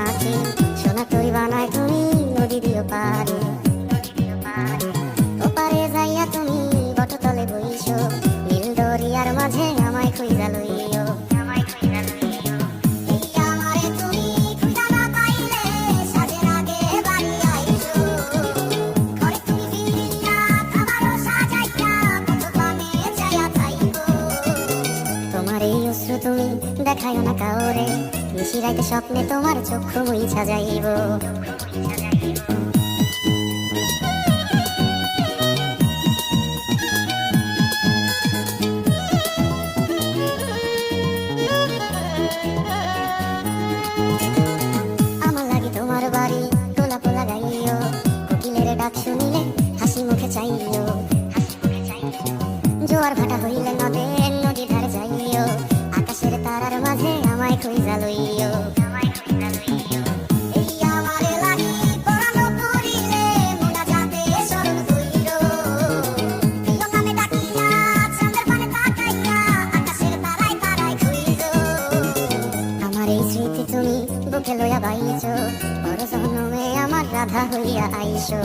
মাটি সোনা তরি বানায় তুমি নদী দিও পারে ওপারে যাইয়া তুমি বটতলে বইছো নীল দরিয়ার মাঝে আমায় খুঁজা লইও এই আমারে তুমি খুঁজা না পাইলে সাজের আগে বাড়ি আইছো ঘরে তুমি ফিরিয়া খাবারও সাজাইয়া কত পানে যাইয়া খাইবো তোমার এই অশ্রু তুমি দেখাইও না কাউরে নিশিরাইতে স্বপ্নে তোমার চক্ষু মুইছা যাইব আমার লাগি তোমার বাড়ি গোলাপ লাগাইও কোকিলের ডাক শুনিলে হাসি মুখে চাইও জোয়ার ভাটা হইলে নদী ধারে যাইও আকাশের তারার মাঝে আমায় খুঁজা লইও এই আমারে লাগি পরানো করিলে মোনা যাতে স্মরণ কইরো প্রিয় নামে ডাকিয়া চাঁদের পানে তাকাইয়া আকাশের তারায় তারায় খুঁজো আমার এই স্মৃতি তুমি বুকে লইয়া বাইছো বড় জন্মে আমার রাধা হইয়া আইসো